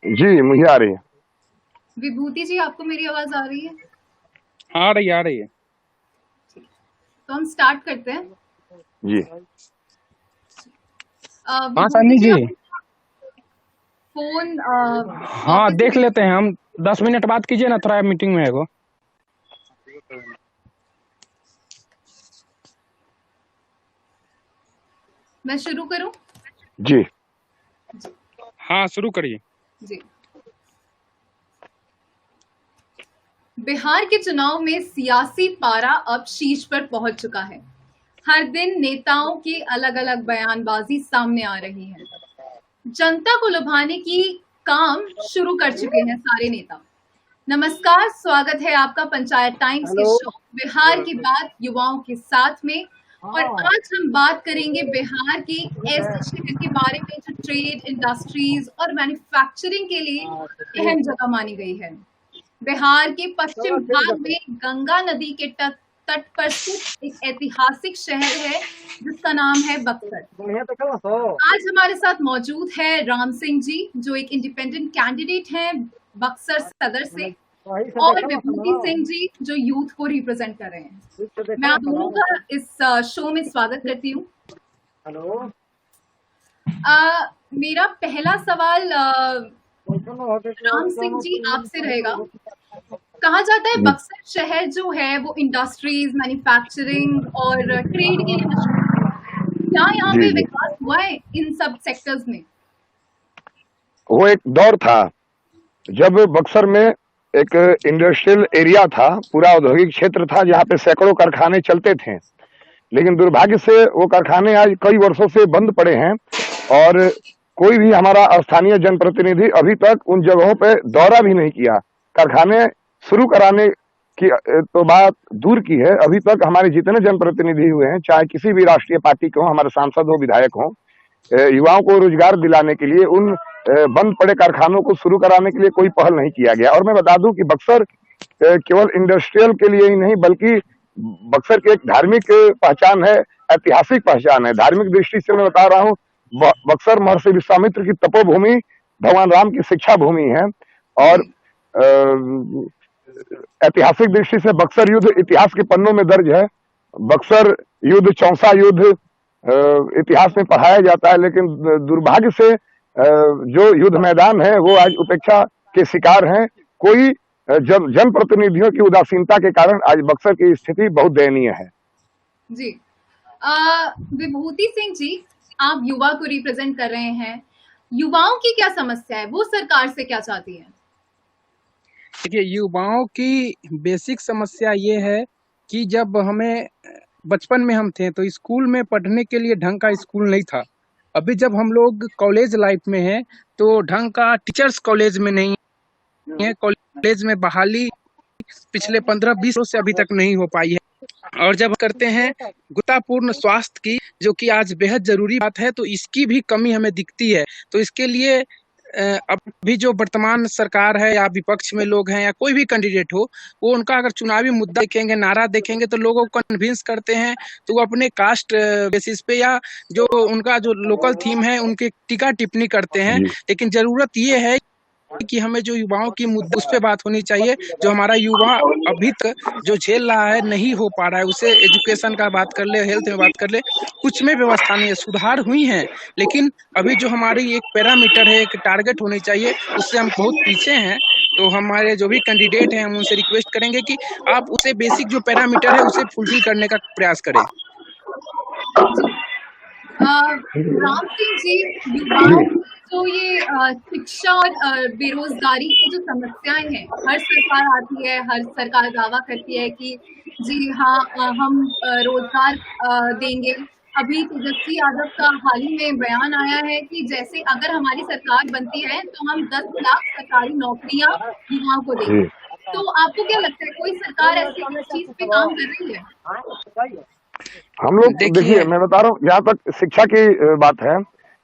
जी, मुझे आ रही है। विभूति जी, आपको मेरी आवाज आ रही है? आ रही है। तो हम स्टार्ट करते हैं। जी। हाँ विभूति सन्नी जी, जी। आप फोन हाँ वापस देख लेते हैं हम। 10 मिनट बात कीजिए ना, थोड़ा मीटिंग में है वो। मैं शुरू करूं? जी। हाँ शुरू करिए। जी। बिहार के चुनाव में सियासी पारा अब शीर्ष पर पहुंच चुका है। हर दिन नेताओं की अलग अलग बयानबाजी सामने आ रही है। जनता को लुभाने की काम शुरू कर चुके हैं सारे नेता। नमस्कार, स्वागत है आपका पंचायत टाइम्स के शो बिहार की बात युवाओं के साथ में। और आज हम बात करेंगे बिहार के ऐसे शहर के बारे में जो ट्रेड, इंडस्ट्रीज और मैन्युफैक्चरिंग के लिए अहम जगह मानी गई है। बिहार के पश्चिम भाग में गंगा नदी के तट तट पर स्थित एक ऐतिहासिक शहर है जिसका नाम है बक्सर। आज हमारे साथ मौजूद है राम सिंह जी, जो एक इंडिपेंडेंट कैंडिडेट हैं बक्सर सदर से, और विभूति सिंह जी, जो यूथ को रिप्रेजेंट कर रहे हैं। मैं आप दोनों का इस शो में स्वागत करती हूँ। मेरा पहला सवाल राम सिंह जी आपसे रहेगा। कहा जाता है बक्सर शहर जो है वो इंडस्ट्रीज, मैन्युफैक्चरिंग और ट्रेड के लिए मशहूर है। क्या यहाँ जी, पे जी। विकास हुआ है इन सब सेक्टर्स में? वो एक दौर था जब बक्सर में एक इंडस्ट्रियल एरिया था, पूरा औद्योगिक क्षेत्र था जहाँ पे सैकड़ों कारखाने चलते थे। लेकिन दुर्भाग्य से वो कारखाने आज कई वर्षों से बंद पड़े हैं और कोई भी हमारा स्थानीय जनप्रतिनिधि अभी तक उन जगहों पे दौरा भी नहीं किया। कारखाने शुरू कराने की तो बात दूर की है, अभी तक हमारे जितने जनप्रतिनिधि हुए हैं, चाहे किसी भी राष्ट्रीय पार्टी के हों, हमारे सांसद हो, विधायक हों, युवाओं को रोजगार दिलाने के लिए उन बंद पड़े कारखानों को शुरू कराने के लिए कोई पहल नहीं किया गया। और मैं बता दूं कि बक्सर केवल इंडस्ट्रियल के लिए ही नहीं, बल्कि बक्सर की एक धार्मिक पहचान है, ऐतिहासिक पहचान है। धार्मिक दृष्टि से मैं बता रहा हूँ, बक्सर महर्षि विश्वामित्र की तपोभूमि, भगवान राम की शिक्षा भूमि है। और ऐतिहासिक दृष्टि से बक्सर युद्ध इतिहास के पन्नों में दर्ज है। बक्सर युद्ध, चौसा युद्ध इतिहास में पढ़ाया जाता है, लेकिन दुर्भाग्य से जो युद्ध मैदान है वो आज उपेक्षा के शिकार हैं। कोई जनप्रतिनिधियों की उदासीनता के कारण आज बक्सर की स्थिति बहुत दयनीय है। जी। विभूति सिंह जी, आप युवा को रिप्रेजेंट कर रहे हैं। युवाओं की क्या समस्या है, वो सरकार से क्या चाहती है? देखिए, युवाओं की बेसिक समस्या ये है कि जब हमें बचपन में हम थे तो स्कूल में पढ़ने के लिए ढंग का स्कूल नहीं था। अभी जब हम लोग कॉलेज लाइफ में हैं तो ढंग का टीचर्स कॉलेज में नहीं है। कॉलेज में बहाली पिछले 15-20 से अभी तक नहीं हो पाई है। और जब करते हैं गुणवत्तापूर्ण स्वास्थ्य की, जो कि आज बेहद जरूरी बात है, तो इसकी भी कमी हमें दिखती है। तो इसके लिए अभी जो वर्तमान सरकार है या विपक्ष में लोग हैं या कोई भी कैंडिडेट हो, वो उनका अगर चुनावी मुद्दा देखेंगे, नारा देखेंगे, तो लोगों को कन्विंस करते हैं तो वो अपने कास्ट बेसिस पे या जो उनका जो लोकल थीम है उनके टीका टिप्पणी करते हैं। जी। लेकिन जरूरत ये है कि हमें जो युवाओं की मुद्दे उस पे बात होनी चाहिए। जो हमारा युवा अभी तक जो झेल रहा है, नहीं हो पा रहा है, उसे एजुकेशन का बात कर ले, हेल्थ में बात कर ले, कुछ में व्यवस्था नहीं है। सुधार हुई है, लेकिन अभी जो हमारी एक पैरामीटर है, एक टारगेट होनी चाहिए, उससे हम बहुत पीछे हैं। तो हमारे जो भी कैंडिडेट हैं, हम उनसे रिक्वेस्ट करेंगे कि आप उसे बेसिक जो पैरामीटर है उसे फुलफिल करने का प्रयास करें। राम सिंह जी, युवाओं जी। को ये शिक्षा और बेरोजगारी की जो समस्याएं हैं, हर सरकार आती है, हर सरकार दावा करती है कि जी हाँ, हम रोजगार देंगे। अभी तेजस्वी यादव का हाल ही में बयान आया है कि जैसे अगर हमारी सरकार बनती है तो हम 10 लाख सरकारी नौकरियां युवाओं को देंगे। जी। तो आपको क्या लगता है, कोई सरकार ऐसी इस चीज पे काम कर रही है? हम लोग देखिए, देखिए, मैं बता रहा हूँ, जहाँ तक शिक्षा की बात है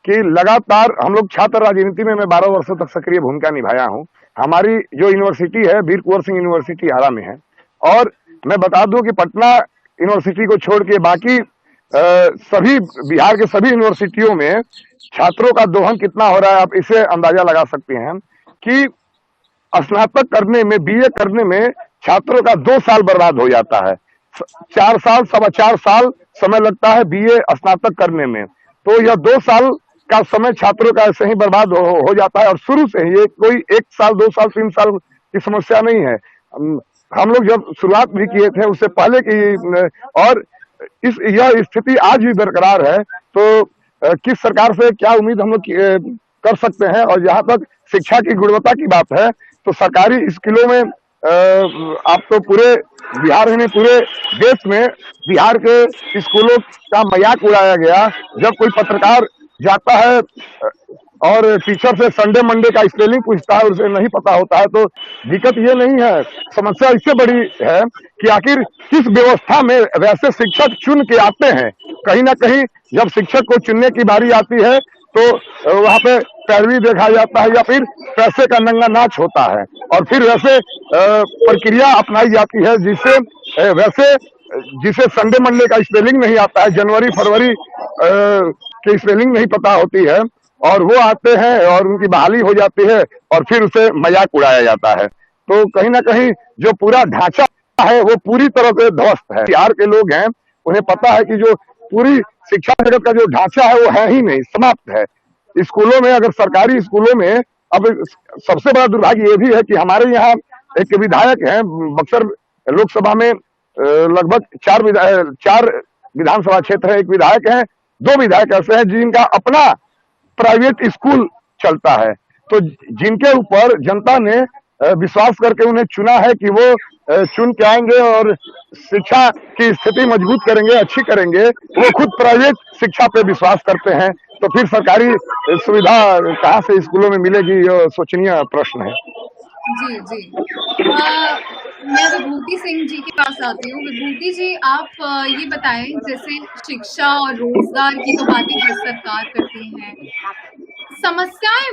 कि लगातार हम लोग छात्र राजनीति में मैं 12 वर्षों तक सक्रिय भूमिका निभाया हूँ। हमारी जो यूनिवर्सिटी है वीर कुंवर सिंह यूनिवर्सिटी आरा में है। और मैं बता दूं कि पटना यूनिवर्सिटी को छोड़ के बाकी सभी बिहार के सभी यूनिवर्सिटियों में छात्रों का दोहन कितना हो रहा है, आप इसे अंदाजा लगा सकते हैं। कि स्नातक करने में, बीए करने में छात्रों का 2 साल बर्बाद हो जाता है। 4 साल, 4.25 साल समय लगता है बीए स्नातक करने में। तो यह 2 साल का समय छात्रों का ऐसे ही बर्बाद हो जाता है। और शुरू से ही ये कोई 1 साल, 2 साल, 3 साल की समस्या नहीं है। हम लोग जब शुरुआत भी किए थे उससे पहले की, और यह स्थिति आज भी बरकरार है। तो किस सरकार से क्या उम्मीद हम लोग कर सकते हैं? और जहां तक शिक्षा की गुणवत्ता की बात है, तो सरकारी स्कूलों में आप तो पूरे बिहार ही नहीं, पूरे देश में बिहार के स्कूलों का मजाक उड़ाया गया। जब कोई पत्रकार जाता है और टीचर से संडे मंडे का स्पेलिंग पूछता है, उसे नहीं पता होता है, तो दिक्कत ये नहीं है। समस्या इससे बड़ी है कि आखिर किस व्यवस्था में वैसे शिक्षक चुन के आते हैं। कहीं ना कहीं जब शिक्षक को चुनने की बारी आती है तो वहां पे पैरवी देखा जाता है या फिर पैसे का नंगा नाच होता है, और फिर वैसे प्रक्रिया अपनाई जाती है जिसे संडे मंडे का स्पेलिंग नहीं आता है, जनवरी फरवरी की स्पेलिंग नहीं पता होती है, और वो आते हैं और उनकी बहाली हो जाती है और फिर उसे मजाक उड़ाया जाता है। तो कहीं ना कहीं जो पूरा ढांचा है वो पूरी तरह से ध्वस्त है। बिहार के लोग हैं, उन्हें पता है कि जो पूरी शिक्षा जगत का जो ढांचा है वो है ही नहीं, समाप्त है। स्कूलों में, अगर सरकारी स्कूलों में, अब सबसे बड़ा दुर्भाग्य ये भी है कि हमारे यहाँ एक विधायक हैं, बक्सर लोकसभा में लगभग 4 विधानसभा क्षेत्र है, एक विधायक है, 2 विधायक ऐसे हैं जिनका अपना प्राइवेट स्कूल चलता है। तो जिनके ऊपर जनता ने विश्वास करके उन्हें चुना है कि वो चुन के आएंगे और शिक्षा की स्थिति मजबूत करेंगे, अच्छी करेंगे, वो खुद प्राइवेट शिक्षा पे विश्वास करते हैं। तो फिर सरकारी सुविधा कहाँ से स्कूलों में मिलेगी, ये सोचनीय प्रश्न है। जी जी। मैं विभूति सिंह जी के पास आती हूँ। विभूति जी, आप ये बताएं, जैसे शिक्षा और रोजगार की तो बातें हर सरकार करती हैं, समस्याएं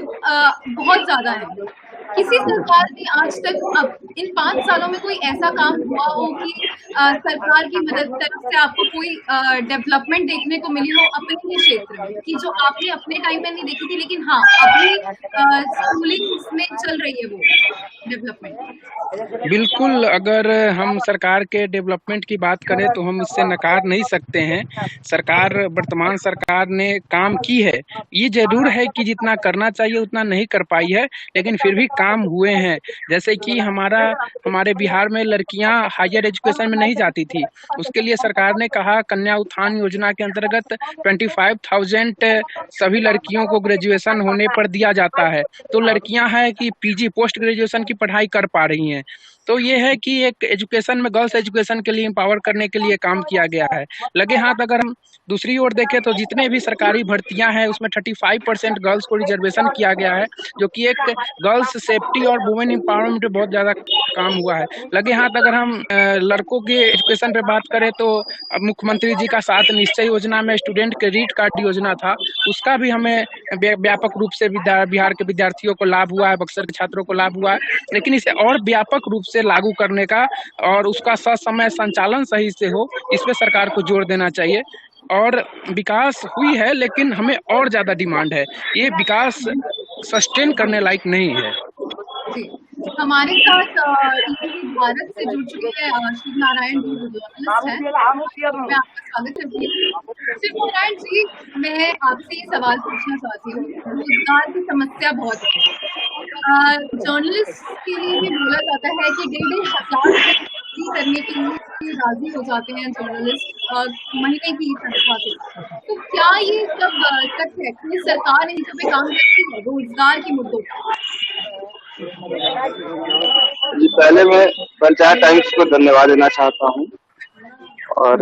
बहुत ज्यादा हैं। किसी सरकार ने आज तक अब इन 5 सालों में कोई ऐसा काम हुआ हो कि सरकार की मदद तरफ से आपको कोई डेवलपमेंट देखने को मिली हो अपने ही क्षेत्र में, कि जो आपने अपने टाइम में नहीं देखी थी, लेकिन हाँ अभी स्कूलिंग में चल रही है वो डेवलपमेंट? बिल्कुल, अगर हम सरकार के डेवलपमेंट की बात करें तो हम इससे नकार नहीं सकते हैं। वर्तमान सरकार ने काम की है। ये ज़रूर है कि जितना करना चाहिए उतना नहीं कर पाई है, लेकिन फिर भी काम हुए हैं। जैसे कि हमारे बिहार में लड़कियां हायर एजुकेशन में नहीं जाती थी, उसके लिए सरकार ने कहा, कन्या उत्थान योजना के अंतर्गत 25,000 सभी लड़कियों को ग्रेजुएशन होने पर दिया जाता है। तो लड़कियां हैं कि पीजी पोस्ट ग्रेजुएशन की पढ़ाई कर पा रही हैं। तो ये है कि एक एजुकेशन में, गर्ल्स एजुकेशन के लिए एम्पावर करने के लिए काम किया गया है। लगे हाथ अगर हम दूसरी ओर देखें तो जितने भी सरकारी भर्तियां हैं उसमें 35% गर्ल्स को रिजर्वेशन किया गया है, जो कि एक गर्ल्स सेफ्टी और वुमेन एम्पावरमेंट पे बहुत ज्यादा काम हुआ है। लगे हाथ अगर हम लड़कों के एजुकेशन पे बात करें तो मुख्यमंत्री जी का 7 निश्चय योजना में स्टूडेंट क्रेडिट कार्ड योजना था, उसका भी हमें व्यापक रूप से बिहार के विद्यार्थियों को लाभ हुआ है, बक्सर के छात्रों को लाभ हुआ है। लेकिन इसे और व्यापक रूप से लागू करने का और उसका ससमय संचालन सही से हो, इस पे सरकार को जोर देना चाहिए। और विकास हुई है लेकिन हमें और ज्यादा डिमांड है, ये विकास सस्टेन करने लायक नहीं है। जी, हमारे साथ ईटीवी भारत से जुड़ चुके हैं शिव नारायण जी, जो जर्नलिस्ट हैं। मैं आपका स्वागत करती हूँ। शिव नारायण जी, मैं आपसे ये सवाल पूछना चाहती हूँ। रोजगार की समस्या बहुत है। जर्नलिस्ट के लिए भी बोला जाता है कि 1,500 करने के लिए राजी हो जाते हैं जर्नलिस्ट महीने की तनख्वाह से। तो क्या ये सब सच है कि सरकार इन सब पे काम करती है रोजगार के मुद्दों पर? पहले मैं पंचायत टाइम्स को धन्यवाद देना चाहता हूँ, और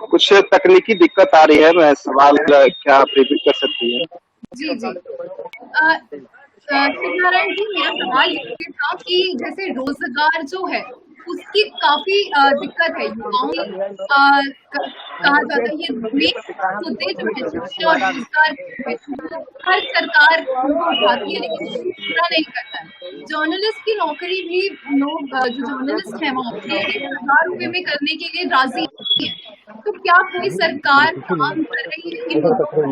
कुछ तकनीकी दिक्कत आ रही है, मैं सवाल क्या आप रिपीट कर सकती हैं? जी जी। शिवनारायण जी, मेरा सवाल ये था कि जैसे रोजगार जो है उसकी काफी दिक्कत है युवाओं की। कहा जाता है ये मुद्दे जो है शिक्षा और रोजगार हर सरकार उनको उठाती है लेकिन पूरा नहीं करता है। जर्नलिस्ट की नौकरी भी लोग जो जर्नलिस्ट है वो 1,000 रुपए में करने के लिए राजी है। तो क्या कोई सरकार काम कर रही है इन मुद्दों पर?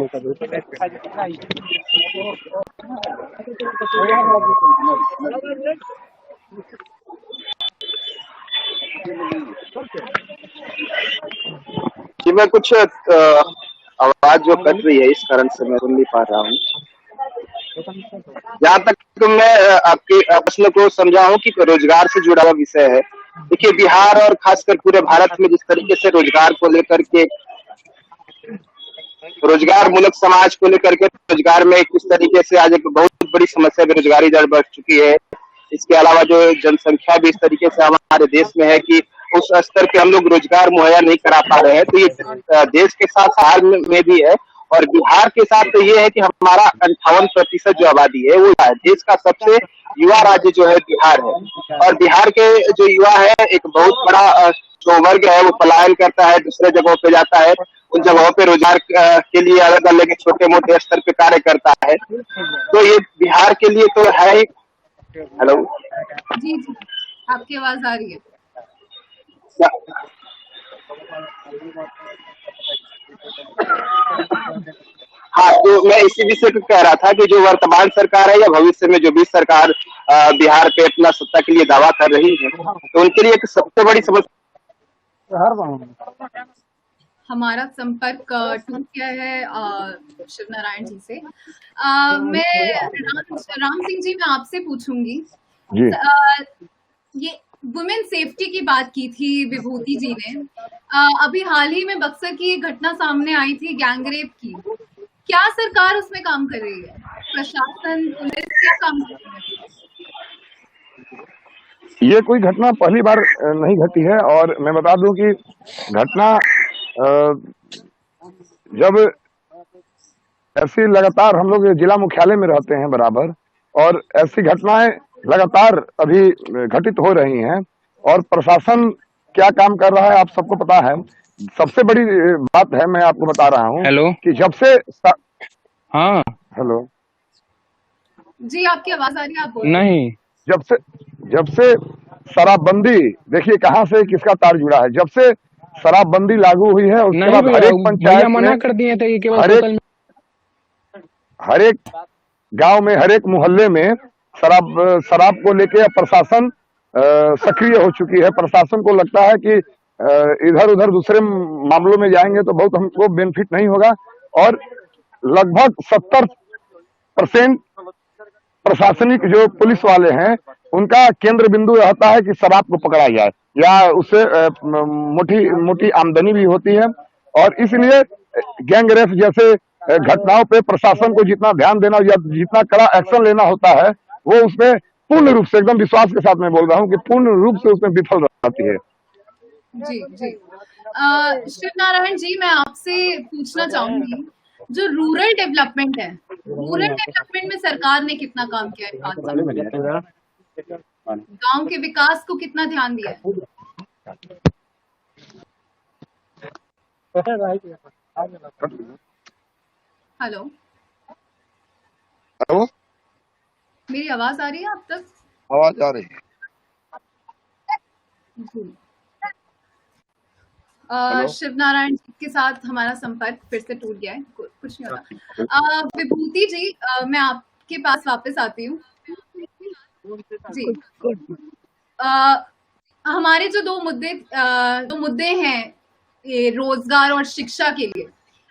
जी, मैं कुछ आवाज जो कट रही है इस कारण से मैं सुन नहीं पा रहा हूँ। जहाँ तक तो मैं आपके प्रश्न को समझा हूँ कि रोजगार से जुड़ा हुआ विषय है। देखिए, बिहार और खासकर पूरे भारत में जिस तरीके से रोजगार को लेकर के, रोजगार मूलक समाज को लेकर के रोजगार में किस तरीके से आज एक बहुत बड़ी समस्या बेरोजगारी दर बढ़ चुकी है। इसके अलावा जो जनसंख्या भी इस तरीके से हमारे देश में है कि उस स्तर पे हम लोग रोजगार मुहैया नहीं करा पा रहे हैं, तो ये देश के साथ बिहार में भी है। और बिहार के साथ तो ये है कि हमारा 58% जो आबादी है वो देश का सबसे युवा राज्य जो है बिहार है। और बिहार के जो युवा है एक बहुत बड़ा जो वर्ग है वो पलायन करता है, दूसरे जगहों पे जाता है, उन जगहों पे रोजगार के लिए अलग अलग छोटे मोटे स्तर पे कार्य करता है। तो ये बिहार के लिए तो है ही। हेलो जी जी, आपकी आवाज आ रही है। हाँ, तो मैं इसी विषय पे कह रहा था कि जो वर्तमान सरकार है या भविष्य में जो भी सरकार बिहार पे अपना सत्ता के लिए दावा कर रही है, तो उनके लिए एक सबसे बड़ी समस्या हमारा संपर्क टूट गया है शिव नारायण जी से। मैं राम सिंह जी, मैं आपसे पूछूंगी जी। ये वुमेन सेफ्टी की बात की थी विभूति जी ने। अभी हाल ही में बक्सर की एक घटना सामने आई थी गैंगरेप की। क्या सरकार उसमें काम कर रही है? प्रशासन, पुलिस क्या काम कर रही है? ये कोई घटना पहली बार नहीं घटी है। और मैं बता दूं कि घटना जब ऐसी लगातार, हम लोग जिला मुख्यालय में रहते हैं बराबर, और ऐसी घटनाएं लगातार अभी घटित हो रही हैं। और प्रशासन क्या काम कर रहा है आप सबको पता है। सबसे बड़ी बात है, मैं आपको बता रहा हूँ हेलो, कि जब से हाँ, हेलो जी, आपकी आवाज आ रही है, आप बोलिए। नहीं, जब से शराबबंदी, देखिए कहाँ से किसका तार जुड़ा है। जब से शराबबंदी लागू हुई है उसके नहीं बाद भैया, हरेक भैया पंचायत मना में, कर दिए थे कि केवल बोतल में। हरेक गांव में, हरेक मोहल्ले में शराब को लेके प्रशासन सक्रिय हो चुकी है। प्रशासन को लगता है कि इधर उधर दूसरे मामलों में जाएंगे तो बहुत हमको बेनिफिट नहीं होगा। और लगभग 70% प्रशासनिक जो पुलिस वाले हैं उनका केंद्र बिंदु रहता है कि शराब को पकड़ा जाए, या उससे मोटी आमदनी भी होती है। और इसलिए गैंग रेप जैसे घटनाओं पे प्रशासन को जितना ध्यान देना या जितना कड़ा एक्शन लेना होता है, वो उसमें पूर्ण रूप से, एकदम विश्वास के साथ मैं बोल रहा हूँ कि पूर्ण रूप से उसमें विफल रहती है। जी जी, शिव नारायण जी, मैं आपसे पूछना चाहूंगी, जो रूरल डेवलपमेंट है, रूरल डेवलपमेंट में सरकार ने कितना काम किया है? 5 साल गांव के विकास को कितना ध्यान दिया है? हेलो, हेलो, मेरी आवाज आ रही है आप तक? आवाज आ रही है। जी। शिव नारायण जी के साथ हमारा संपर्क फिर से टूट गया है, कुछ नहीं होता। विभूति जी, मैं आपके पास वापस आती हूँ। जी, हमारे जो दो मुद्दे हैं, ये रोजगार और शिक्षा के लिए,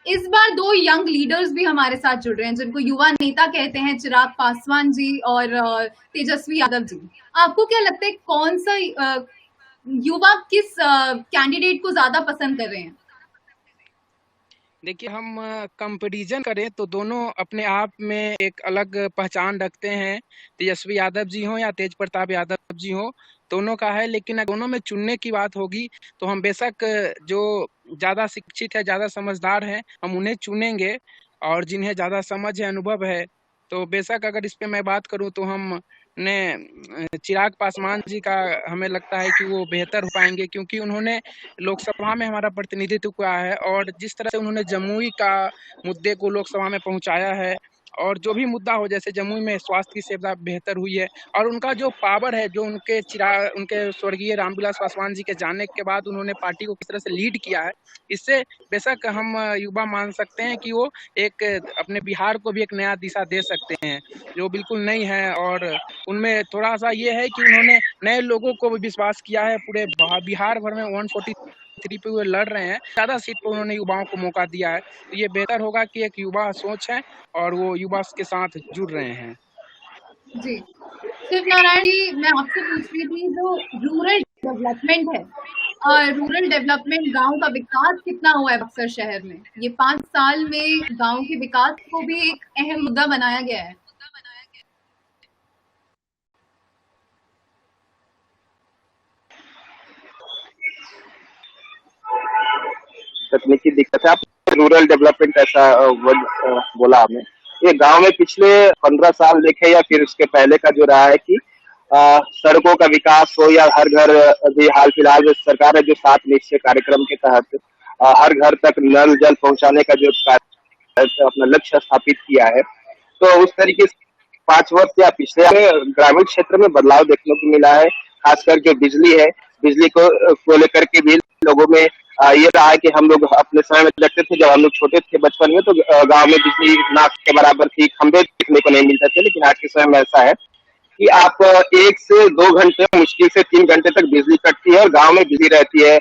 इस बार 2 यंग लीडर्स भी हमारे साथ जुड़ रहे हैं, जिनको युवा नेता कहते हैं, चिराग पासवान जी और तेजस्वी यादव जी। आपको क्या लगता है कौन सा युवा किस कैंडिडेट को ज्यादा पसंद कर रहे हैं? देखिए, हम कंपैरिजन करें तो दोनों अपने आप में एक अलग पहचान रखते हैं। तेजस्वी यादव जी हो या तेज प्रताप यादव जी हो, दोनों का है। लेकिन अगर दोनों में चुनने की बात होगी तो हम बेशक जो ज़्यादा शिक्षित है, ज़्यादा समझदार है, हम उन्हें चुनेंगे। और जिन्हें ज़्यादा समझ है, अनुभव है, तो बेशक अगर इस पे मैं बात करूं तो हमने चिराग पासवान जी का हमें लगता है कि वो बेहतर हो पाएंगे, क्योंकि उन्होंने लोकसभा में हमारा प्रतिनिधित्व किया है और जिस तरह से उन्होंने जमुई का मुद्दे को लोकसभा में पहुंचाया है और जो भी मुद्दा हो, जैसे जमुई में स्वास्थ्य की सेवा बेहतर हुई है और उनका जो पावर है, जो उनके स्वर्गीय रामविलास पासवान जी के जाने के बाद उन्होंने पार्टी को किस तरह से लीड किया है, इससे बेशक हम युवा मान सकते हैं कि वो एक अपने बिहार को भी एक नया दिशा दे सकते हैं, जो बिल्कुल नई है। और उनमें थोड़ा सा ये है कि उन्होंने नए लोगों को भी विश्वास किया है। पूरे बिहार भर में 143 पे वो लड़ रहे हैं, ज्यादा सीट पर उन्होंने युवाओं को मौका दिया है। तो ये बेहतर होगा कि एक युवा सोच है और वो युवा के साथ जुड़ रहे हैं। जी, शिव नारायण जी, मैं आपसे पूछ रही थी, जो रूरल डेवलपमेंट है, रूरल डेवलपमेंट, गांव का विकास कितना हुआ है बक्सर शहर में? ये 5 साल में गांव के विकास को भी एक अहम मुद्दा बनाया गया है। तकनीकी दिक्कत है। आप रूरल डेवलपमेंट ऐसा बोला हमें, ये गांव में पिछले 15 साल देखे या फिर उसके पहले का जो रहा है कि सड़कों का विकास हो या हर घर, अभी हाल फिलहाल में सरकार है जो 7 निश्चय कार्यक्रम के तहत हर घर तक नल जल पहुंचाने का जो अपना लक्ष्य स्थापित किया है, तो उस तरीके से 5 वर्ष या पिछले ग्रामीण क्षेत्र में बदलाव देखने को मिला है। खासकर जो बिजली है, बिजली को लेकर के भी लोगों में ये रहा है कि हम लोग अपने समय में देखते थे, जब हम लोग छोटे थे बचपन में, तो गांव में बिजली नाक के बराबर थी, खंभे देखने को नहीं मिलते थे। लेकिन आज के समय में ऐसा है कि आप 1 से 2 घंटे, मुश्किल से 3 घंटे तक बिजली कटती है और गांव में बिजली रहती है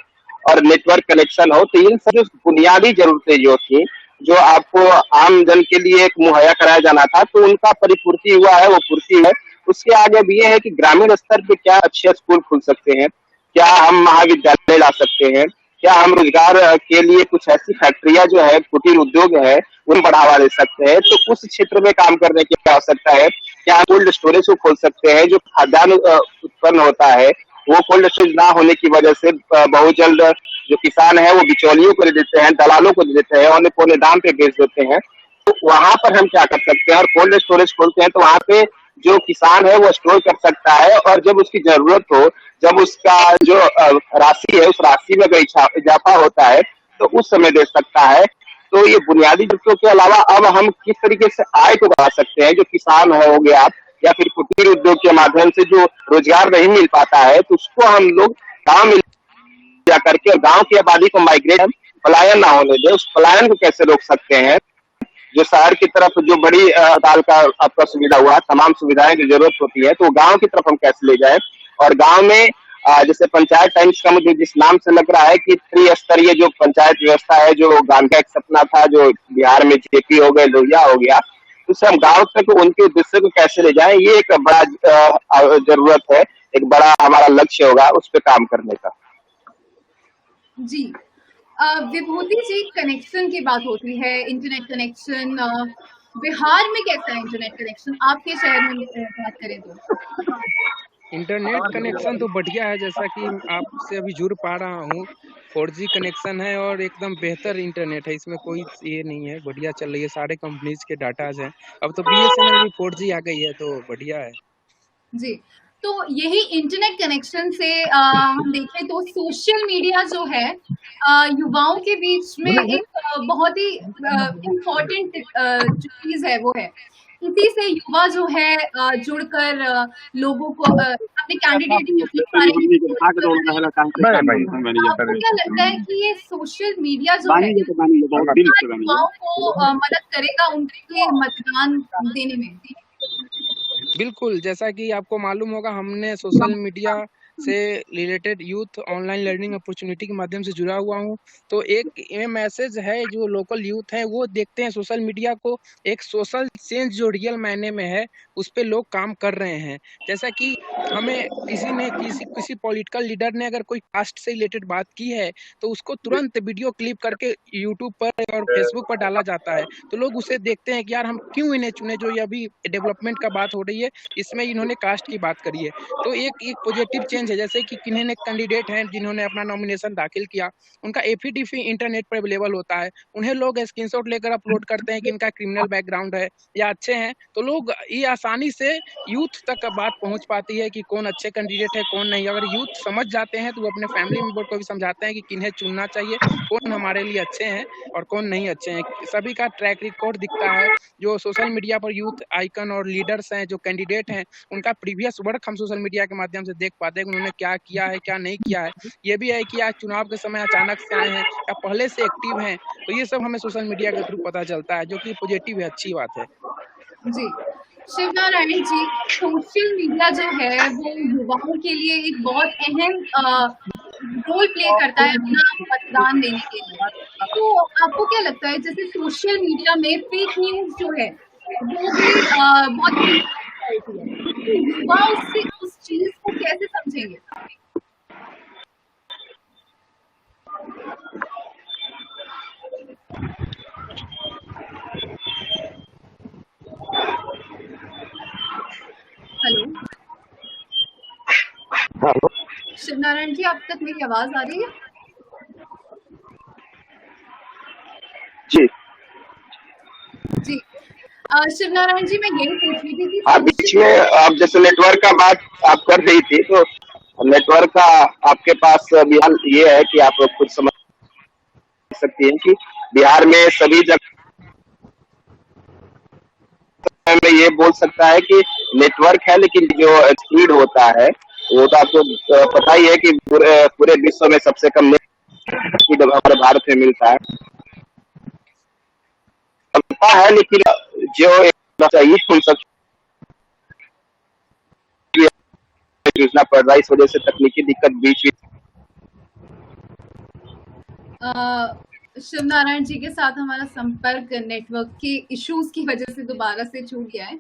और नेटवर्क कनेक्शन हो। तो इन सब जो बुनियादी जरूरतें जो थी, जो आपको आम जन के लिए एक मुहैया कराया जाना था, तो उनका परिपूर्ति हुआ है, वो पूर्ति है। उसके आगे अब ये है कि ग्रामीण स्तर पे क्या अच्छे स्कूल खुल सकते हैं, क्या हम महाविद्यालय ला सकते हैं, क्या हम रोजगार के लिए कुछ ऐसी फैक्ट्रियां जो है, कुटीर उद्योग है, उन बढ़ावा दे सकते हैं, तो उस क्षेत्र में काम करने की आवश्यकता है। क्या कोल्ड स्टोरेज को खोल सकते हैं, जो खाद्यान्न उत्पन्न होता है वो कोल्ड स्टोरेज ना होने की वजह से बहुत जल्द जो किसान है वो बिचौलियों को दे देते हैं, दलालों को दे देते हैं, औने पौने दाम पे बेच देते हैं। तो वहां पर हम क्या कर सकते हैं, और कोल्ड स्टोरेज खोलते हैं तो वहां पे जो किसान है वो स्टोर कर सकता है, और जब उसकी जरूरत हो, जब उसका जो राशि है, उस राशि में अगर इजाफा होता है तो उस समय दे सकता है। तो ये बुनियादी जरूरतों के अलावा अब हम किस तरीके से आय को बढ़ा सकते हैं, जो किसान हो गया या फिर कुटीर उद्योग के माध्यम से जो रोजगार नहीं मिल पाता है, तो उसको हम लोग गांव में जा करके और गांव की आबादी को माइग्रेट, पलायन ना होने दे, उस पलायन को कैसे रोक सकते हैं। जो शहर की तरफ जो बड़ी अस्पताल का आपका सुविधा हुआ, तमाम सुविधाएं जो जरूरत होती है, तो गांव की तरफ हम कैसे ले जाए। और गांव में जैसे पंचायत टाइम्स का मुझे जिस नाम से लग रहा है कि त्रिस्तरीय जो पंचायत व्यवस्था है, जो गांधी का एक सपना था, जो बिहार में जेपी हो गए, लोहिया हो गया, तो सब गांव तक उनके उद्देश्य को कैसे ले जाए, ये एक बड़ा जरूरत है, एक बड़ा हमारा लक्ष्य होगा उस पर काम करने का। जी, विभूति जी, कनेक्शन की बात होती है, इंटरनेट कनेक्शन, बिहार में कैसा है इंटरनेट कनेक्शन आपके शहर में बात करें तो? इंटरनेट कनेक्शन तो बढ़िया है, जैसा कि आपसे अभी जुड़ पा रहा हूँ। 4G कनेक्शन है और एकदम बेहतर इंटरनेट है, इसमें कोई ये नहीं है, बढ़िया चल रही है, सारे कंपनीज के डाटाज हैं। अब तो BSNL भी 4G आ गई है, तो बढ़िया है। जी, तो यही इंटरनेट कनेक्शन से हम देखें तो सोशल मीडिया जो है युवाओं के बीच में एक बहुत ही इम्पोर्टेंट जो चीज है वो है। इसी से युवा जो है जुड़कर लोगों को अपने कैंडिडेट आपको क्या लगता है कि ये सोशल मीडिया जो है युवाओं को मदद करेगा उनके मतदान देने में? बिल्कुल, जैसा कि आपको मालूम होगा, हमने सोशल मीडिया से related youth online learning opportunity के माध्यम से जुड़ा हुआ हूँ। तो एक ये मैसेज है, जो लोकल यूथ है वो देखते हैं सोशल मीडिया को एक सोशल चेंज जो रियल मायने में है, उस पे लोग काम कर रहे हैं। जैसा कि हमें किसी पॉलिटिकल लीडर ने अगर कोई कास्ट से रिलेटेड बात की है, तो उसको तुरंत वीडियो क्लिप करके यूट्यूब पर और फेसबुक पर डाला जाता है, तो लोग उसे देखते हैं कि यार हम क्यों इन्हें चुने, जो ये अभी डेवलपमेंट का बात हो रही है, इसमें इन्होंने कास्ट की बात करी है। तो एक पॉजिटिव चेंज चैलेंज है, जैसे कि किन्हीं कैंडिडेट हैं जिन्होंने अपना नॉमिनेशन दाखिल किया, उनका एफिडेविट इंटरनेट पर अवेलेबल होता है, उन्हें लोग स्क्रीनशॉट लेकर अपलोड करते हैं कि इनका क्रिमिनल बैकग्राउंड है या अच्छे हैं, तो लोग ये आसानी से यूथ तक बात पहुंच पाती है कि कौन अच्छे कैंडिडेट है कौन नहीं। अगर यूथ समझ जाते हैं तो वो अपने फैमिली मेंबर को भी समझाते हैं कि किन्हें चुनना चाहिए, कौन हमारे लिए अच्छे हैं और कौन नहीं अच्छे हैं। सभी का ट्रैक रिकॉर्ड दिखता है, जो सोशल मीडिया पर यूथ आइकन और लीडर्स हैं, जो कैंडिडेट हैं, उनका प्रीवियस वर्क हम सोशल मीडिया के माध्यम से देख पाते हैं कि उन्होंने क्या किया है क्या नहीं किया है। ये भी है कि आज चुनाव के समय अचानक से आए हैं या पहले से एक्टिव हैं, तो ये सब हमें सोशल मीडिया के थ्रू पता चलता है, जो कि पॉजिटिव है, अच्छी बात है। जी, शिवनारायण जी, सोशल मीडिया जो है वो युवाओं के लिए एक बहुत अहम रोल प्ले करता है अपना मतदान देने के लिए। तो आपको क्या लगता है, जैसे सोशल मीडिया में फेक न्यूज़ जो है वो भी बहुत फैलती है, तो युवा उससे उस चीज़ को कैसे समझेंगे? हेलो, हाँ, शिवनारायण जी, आप तक मेरी आवाज़ आ रही है? जी। जी। शिवनारायण जी, मैं यही पूछ रही थी कि आप बीच सोशल में आप जैसे नेटवर्क का बात आप कर रही थी, तो नेटवर्क का आपके पास बिहार ये है कि आप खुद समझ सकती हैं कि बिहार में सभी जगह में ये बोल सकता है कि नेटवर्क है, लेकिन जो स्पीड होता है वो तो आपको पता ही है कि पूरे पूरे विश्व में सबसे कम नेट स्पीड हमारे भारत में मिलता है। मिलता है, लेकिन जो चाहिए उन सब योजना पड़ रहा है, इस वजह से तकनीकी दिक्कत बीच शिवनारायण जी के साथ हमारा संपर्क नेटवर्क के इश्यूज की वजह से दोबारा से छूट गया है।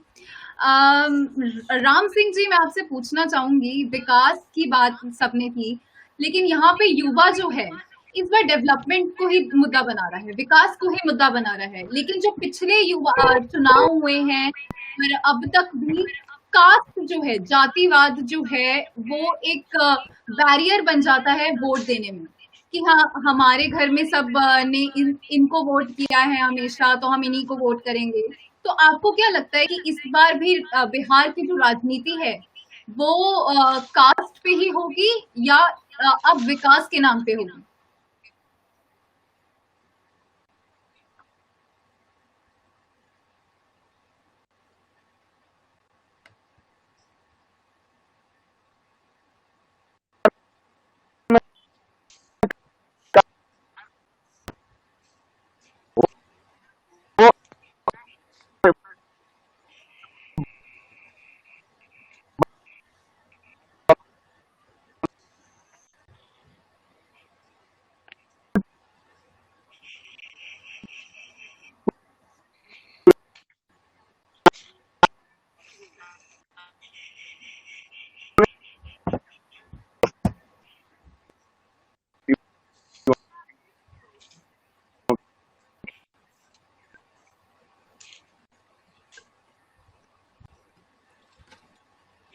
राम सिंह जी, मैं आपसे पूछना चाहूंगी, विकास की बात सबने की, लेकिन यहाँ पे युवा जो है इस बार डेवलपमेंट को ही मुद्दा बना रहा है, विकास को ही मुद्दा बना रहा है, लेकिन जो पिछले युवा चुनाव हुए हैं और अब तक भी कास्ट जो है, जातिवाद जो है, वो एक बैरियर बन जाता है वोट देने में, कि हाँ, हमारे घर में सब ने इनको वोट किया है हमेशा, तो हम इन्हीं को वोट करेंगे। तो आपको क्या लगता है कि इस बार भी बिहार की जो राजनीति है वो कास्ट पे ही होगी या अब विकास के नाम पे होगी?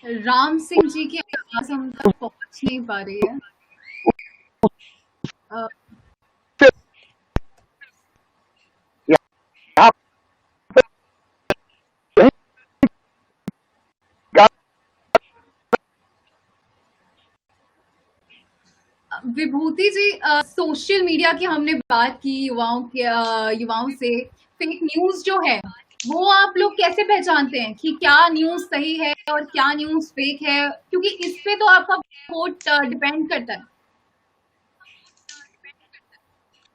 राम सिंह जी की आवाज हम तक पहुंच नहीं पा रही है। अ, विभूति जी, सोशल मीडिया की हमने बात की, युवाओं से फेक न्यूज जो है वो आप लोग कैसे पहचानते हैं कि क्या न्यूज सही है और क्या न्यूज फेक है, क्योंकि इस पे तो आपका वोट डिपेंड करता है।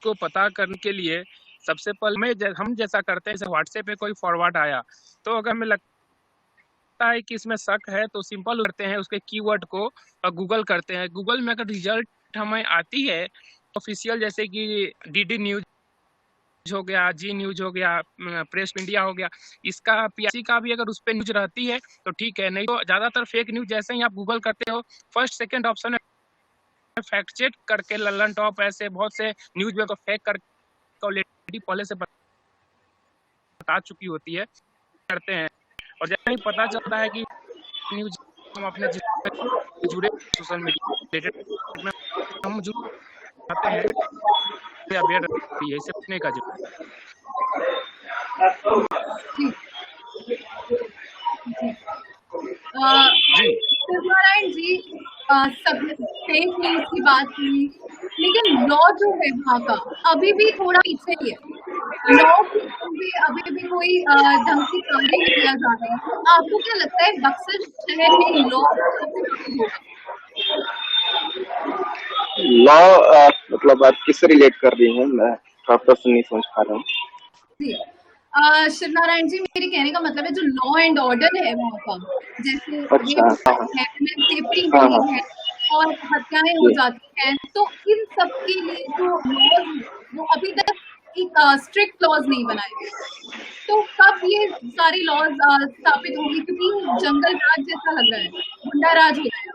को पता करने के लिए सबसे पहले हम जैसा करते हैं, जैसे व्हाट्सएप पे कोई फॉरवर्ड आया, तो अगर हमें लगता है कि इसमें शक है तो सिंपल करते हैं उसके कीवर्ड को गूगल करते हैं। गूगल में अगर रिजल्ट हमें आती है ऑफिशियल, जैसे कि डीडी न्यूज हो गया, जी न्यूज हो गया, प्रेस इंडिया हो गया, इसका पीआईसी का भी अगर उस पर न्यूज रहती है तो ठीक है, नहीं तो ज्यादातर फेक न्यूज जैसे ही आप गूगल करते हो, फर्स्ट सेकंड ऑप्शन में फैक्ट चेक करके लल्लन टॉप ऐसे बहुत से न्यूज में तो फेक करके ऑलरेडी पहले से बता चुकी होती है, करते हैं। और जैसे ही पता चलता है कि न्यूज हम अपने जुड़े सोशल मीडिया रिलेटेड में हम जो चाहते हैं अवेयर रही है, इससे बचने का जरूर। जी जी जी शिवनारायण जी, सब फेक न्यूज की बात हुई, लेकिन लॉ जो है वहाँ का अभी भी थोड़ा पीछे ही है। लॉ भी अभी भी कोई ढंग से कार्य नहीं किया जा रहा है। तो आपको क्या लगता है बक्सर शहर में लॉ होगा? लॉ मतलब आप किससे रिलेट कर रही हैं? मैं प्रॉपर से नहीं समझ पा रहा हूँ। जी शिवनारायण जी, मेरे कहने का मतलब है जो लॉ एंड ऑर्डर है वहाँ का, जैसे अच्छा, रेप हाँ है, टेपरिंग हाँ होती हाँ है और हत्याएं हो जी। जाती हैं, तो इन सब के लिए जो लॉज हैं वो अभी तक एक स्ट्रिक्ट लॉज नहीं बनाए गए। तो कब ये सारे लॉज स्थापित होंगे, क्योंकि जंगल राज जैसा लग रहा है, गुंडा राज हो रहा है।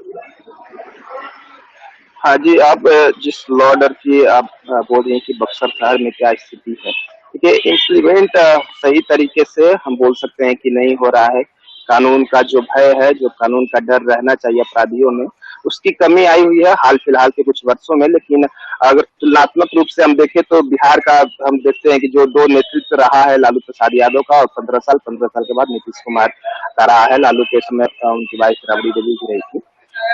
हाँ जी, आप जिस लॉ ऑर्डर की आप बोल रही हैं कि बक्सर शहर में क्या स्थिति है, देखिए इम्प्लीमेंट सही तरीके से हम बोल सकते हैं कि नहीं हो रहा है। कानून का जो भय है, जो कानून का डर रहना चाहिए अपराधियों में, उसकी कमी आई हुई है हाल फिलहाल के कुछ वर्षों में। लेकिन अगर तुलनात्मक रूप से हम देखें तो बिहार का हम देखते हैं कि जो दो नेतृत्व रहा है लालू प्रसाद यादव का, और 15 साल के बाद नीतीश कुमार का रहा है। लालू के समय उनकी वाइफ राबड़ी देवी भी रही थी।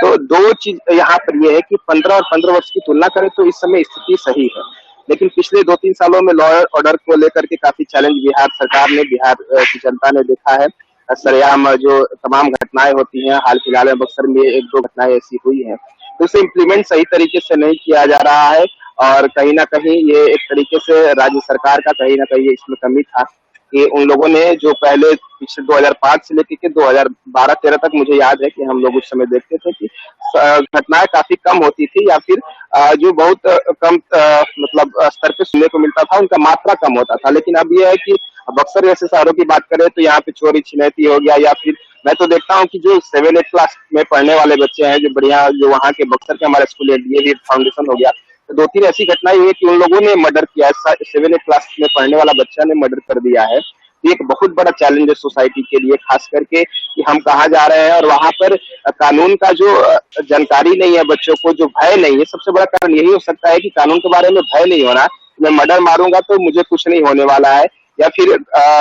तो दो चीज यहाँ पर ये है कि 15 और 15 वर्ष की तुलना करें तो इस समय स्थिति सही है, लेकिन पिछले 2-3 सालों में लॉ ऑर्डर को लेकर के काफी चैलेंज बिहार सरकार ने, बिहार की जनता ने देखा है। सरेआम जो तमाम घटनाएं होती हैं, हाल फिलहाल में बक्सर में 1-2 घटनाएं ऐसी हुई हैं, तो इसे इम्प्लीमेंट सही तरीके से नहीं किया जा रहा है। और कहीं ना कहीं ये एक तरीके से राज्य सरकार का कहीं ना कहीं इसमें कमी था कि उन लोगों ने जो पहले पिछले 2005 से लेकर के 2012-13 तक मुझे याद है कि हम लोग उस समय देखते थे कि घटनाएं काफी कम होती थी, या फिर जो बहुत कम मतलब स्तर पे सुनने को मिलता था, उनका मात्रा कम होता था। लेकिन अब यह है कि बक्सर जैसे शहरों की बात करें तो यहाँ पे चोरी छिनैती हो गया, या फिर मैं तो देखता हूँ कि जो 7-8 क्लास में पढ़ने वाले बच्चे हैं, जो बढ़िया जो वहाँ के बक्सर के हमारे स्कूल है डीएवी फाउंडेशन हो गया, तो 2-3 ऐसी घटनाएं हुई है कि उन लोगों ने मर्डर किया है। 7-8 क्लास में पढ़ने वाला बच्चा ने मर्डर कर दिया है। ये एक बहुत बड़ा चैलेंज है सोसाइटी के लिए, खास करके कि हम कहाँ जा रहे हैं, और वहाँ पर कानून का जो जानकारी नहीं है बच्चों को, जो भय नहीं है। सबसे बड़ा कारण यही हो सकता है कि कानून के बारे में भय नहीं होना। मैं मर्डर मारूंगा तो मुझे कुछ नहीं होने वाला है, या फिर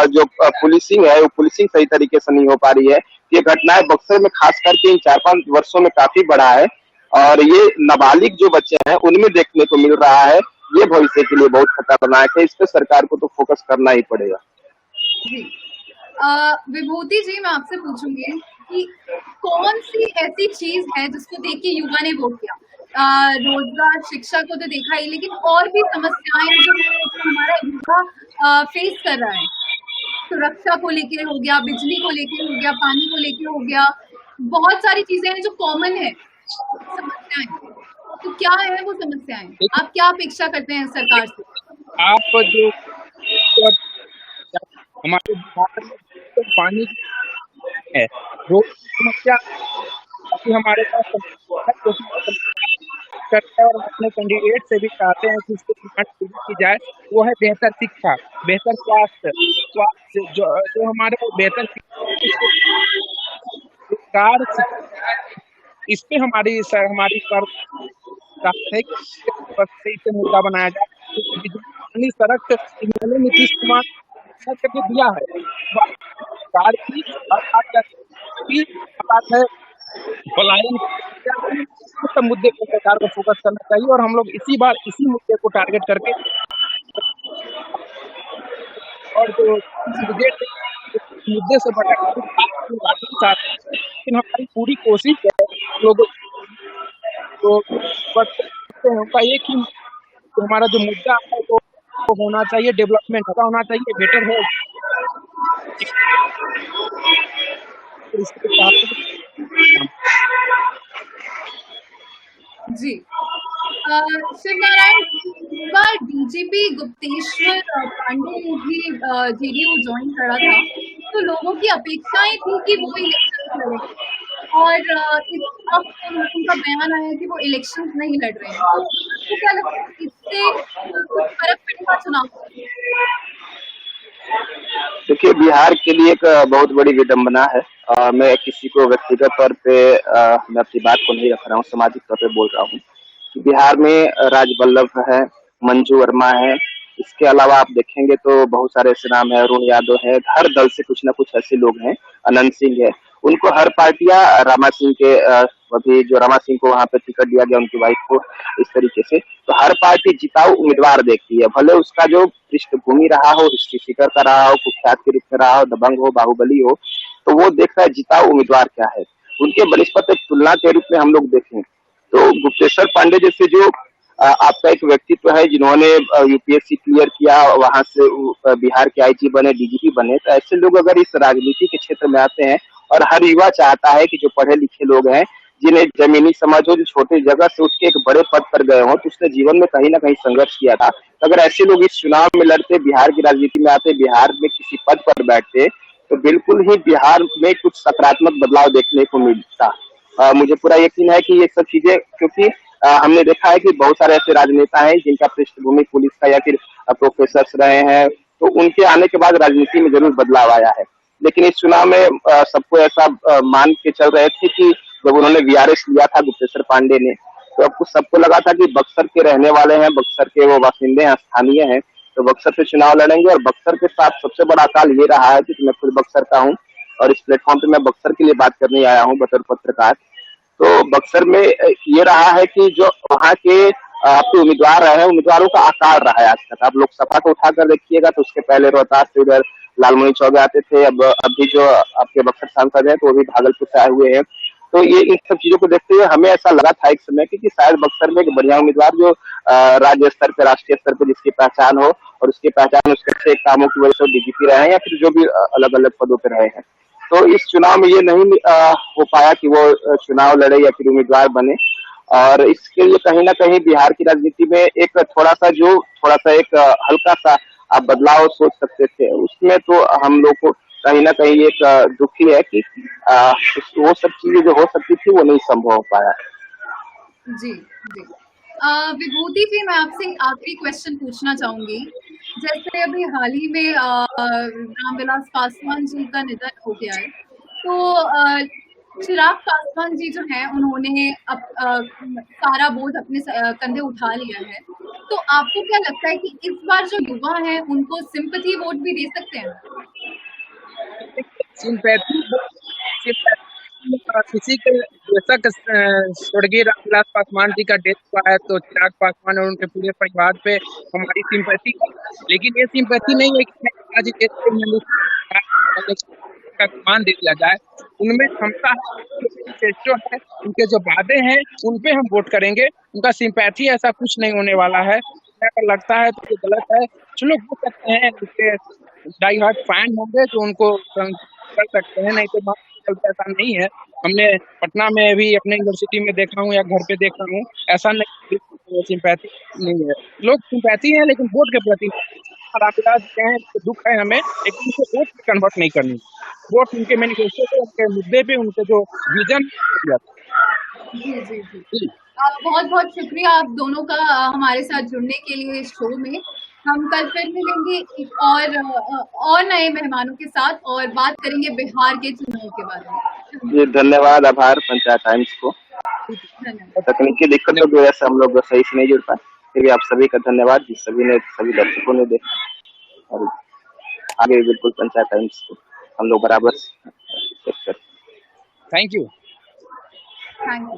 जो पुलिसिंग है वो पुलिसिंग सही तरीके से नहीं हो पा रही है। ये घटनाएं बक्सर में खास करके इन 4-5 वर्षों में काफी बढ़ा है, और ये नाबालिग जो बच्चे हैं उनमें देखने को मिल रहा है। ये भविष्य के लिए बहुत खतरनाक है, इस पे सरकार को तो फोकस करना ही पड़ेगा। जी विभूति जी, मैं आपसे पूछूंगी कि कौन सी ऐसी चीज है जिसको देख के युवा ने वोट किया? रोजगार, शिक्षा को तो देखा ही, लेकिन और भी समस्याएं जो हमारा युवा फेस कर रहा है। सुरक्षा को लेके हो गया, बिजली को लेके हो गया, पानी को लेके हो गया, बहुत सारी चीजें हैं जो कॉमन है समस्याएं। तो क्या है वो समस्याएं? आप क्या अपेक्षा करते हैं सरकार से? आप जो हमारे बिहार में तो पानी है, रोड की समस्या काफी हमारे पास समस्या है, क्योंकि करते हैं और अपने कैंडिडेट से भी चाहते हैं कि इसको डिमांड पूरी की जाए। वो है बेहतर शिक्षा, बेहतर स्वास्थ्य जो जो हमारे बेहतर रोजगार, इस पे हमारी सरकार है कि बस इसे मुद्दा बनाया जाए। बिजली, सड़क, इन्होंने नीतीश कुमार करके दिया है सरकार की, बात है पलायन, सब मुद्दे पर सरकार को फोकस करना चाहिए, और हम लोग इसी बार इसी मुद्दे को टारगेट करके और जो मुद्दे से भटक लेकिन हमारी पूरी कोशिश है लोगों को उनका एक ही हमारा जो मुद्दा है वो होना चाहिए, डेवलपमेंट का होना चाहिए, बेटर है। जी शिवनारायण, डीजीपी गुप्तेश्वर पांडे भी जेडीयू ज्वाइन करा था, तो लोगों की अपेक्षाएं थी कि वो इलेक्शन लड़े, और अब उनका बयान आया कि वो इलेक्शन नहीं लड़ रहे हैं। तो आपको क्या लगता है इससे कुछ फर्क पड़ेगा चुनाव? देखिए, बिहार के लिए एक बहुत बड़ी विडंबना है। मैं किसी को व्यक्तिगत तौर पे मैं अपनी बात को नहीं रख रहा हूँ, सामाजिक तौर पे बोल रहा हूँ कि बिहार में राजबल्लभ है, मंजू वर्मा है, इसके अलावा आप देखेंगे तो बहुत सारे ऐसे नाम है, अरुण यादव है, हर दल से कुछ ना कुछ ऐसे लोग हैं, अनंत सिंह है, उनको हर पार्टियां रामा सिंह के अभी जो रामा सिंह को वहां पे टिकट दिया गया उनकी वाइफ को, इस तरीके से तो हर पार्टी जिताऊ उम्मीदवार देखती है, भले उसका जो पृष्ठभूमि रहा हो, हिस्ट्री सीकर का रहा हो, कुख्यात के रूप में रहा हो, दबंग हो, बाहुबली हो, तो वो देखता है जिताऊ उम्मीदवार क्या है। उनके बनिस्पत एक तुलना के रूप में हम लोग देखें तो गुप्तेश्वर पांडे जैसे जो आपका एक व्यक्तित्व है जिन्होंने यूपीएससी क्लियर किया, वहां से बिहार के आईजी बने, डीजीपी बने, तो ऐसे लोग अगर इस राजनीति के क्षेत्र में आते हैं और हर युवा चाहता है कि जो पढ़े लिखे लोग हैं, जिन्हें जमीनी समझ हो, जो छोटी जगह से उठ के एक बड़े पद पर गए हों, तो उसने जीवन में कहीं ना कहीं संघर्ष किया था, तो अगर ऐसे लोग इस चुनाव में लड़ते, बिहार की राजनीति में आते, बिहार में किसी पद पर बैठते, तो बिल्कुल ही बिहार में कुछ सकारात्मक बदलाव देखने को मिलता। मुझे पूरा यकीन है कि ये सब चीजें, क्योंकि हमने देखा है कि बहुत सारे ऐसे राजनेता हैं जिनका पृष्ठभूमि पुलिस का या फिर प्रोफेसर रहे हैं, तो उनके आने के बाद राजनीति में जरूर बदलाव आया है। लेकिन इस चुनाव में सबको ऐसा मान के चल रहे थे कि जब उन्होंने वीआरएस लिया था गुप्तेश्वर पांडे ने, तो अब सबको लगा था कि बक्सर के रहने वाले हैं, बक्सर के वो बासिंदे हैं, स्थानीय हैं, तो बक्सर से चुनाव लड़ेंगे। और बक्सर के साथ सबसे बड़ा अकाल ये रहा है कि मैं खुद बक्सर का हूँ और इस प्लेटफॉर्म पे मैं बक्सर के लिए बात करने आया हूँ बतौर पत्रकार। तो बक्सर में ये रहा है कि जो वहाँ के आपके उम्मीदवार रहे हैं, उम्मीदवारों का आकार रहा है आज तक। आप लोकसभा को उठाकर देखिएगा तो उसके पहले रोहतास से उधर लालमोहन चौबे आते थे, अब अभी जो आपके बक्सर सांसद हैं तो वो भी भागलपुर से आए हुए हैं। तो ये इन सब चीजों को देखते हुए हमें ऐसा लगा था एक समय कि शायद बक्सर में एक बढ़िया उम्मीदवार जो राज्य स्तर पे, राष्ट्रीय स्तर पे जिसकी पहचान हो और उसकी पहचान उसके अच्छे कामों की वजह से डीजीपी रहे हैं या फिर जो भी अलग अलग पदों पर रहे हैं। तो इस चुनाव में ये नहीं हो पाया कि वो चुनाव लड़े या फिर उम्मीदवार बने, और इसके लिए कहीं ना कहीं बिहार की राजनीति में एक थोड़ा सा एक हल्का सा आप बदलाव सोच सकते थे, उसमें तो हम लोग को कहीं ना कहीं एक दुखी है कि वो सब चीजें जो हो सकती थी वो नहीं संभव हो पाया। जी जी। विभूति जी, मैं आपसे आखिरी क्वेश्चन पूछना चाहूंगी। जैसे अभी हाल ही में रामविलास पासवान जी का निधन हो गया है, तो चिराग पासवान जी जो हैं उन्होंने सारा बोझ अपने कंधे उठा लिया है, तो आपको क्या लगता है कि इस बार जो युवा हैं उनको सिंपैथी वोट भी दे सकते हैं? सिंपैथी किसी के बेशक स्वर्गीय रामविलास पासवान जी का डेथ हुआ है तो चिराग पासवान और उनके पूरे परिवार पे हमारी सिंपैथी है, लेकिन ये सिंपैथी नहीं है कि आज के का सम्मान दे दिया जाए। उनमें क्षमता है, मैनिफेस्टो है, उनके जो वादे हैं उन पे हम वोट करेंगे। उनका सिंपैथी ऐसा कुछ नहीं होने वाला है। अगर लगता है तो ये गलत है, कुछ लोग हो सकते हैं उनके डाई हार्ट फैन होंगे जो उनको कर सकते हैं, नहीं तो ऐसा नहीं है। हमने पटना में भी अपने यूनिवर्सिटी में देखा हूँ या घर पे देखा हूँ, ऐसा नहीं सिंपैथी नहीं है। लोग सिंपैथी है लेकिन वोट के प्रति रामविलास हैं तो दुख है हमें, लेकिन उनको वोट में कन्वर्ट नहीं करनी। वोट उनके मैनिफेस्टो पे, उनके मुद्दे पे, उनके जो विजन। जी जी जी। बहुत बहुत शुक्रिया आप दोनों का हमारे साथ जुड़ने के लिए इस शो में। हम कल फिर मिलेंगे एक और नए मेहमानों के साथ और बात करेंगे बिहार के चुनाव के बारे में। जी धन्यवाद, आभार पंचायत टाइम्स को। तकनीकी दिक्कतों की वजह से हम लोग सही से नहीं जुड़ पाए, फिर भी आप सभी का धन्यवाद जिस सभी दर्शकों ने देखा, और आगे बिल्कुल पंचायत टाइम्स को हम लोग बराबर। Thank you. Thank you.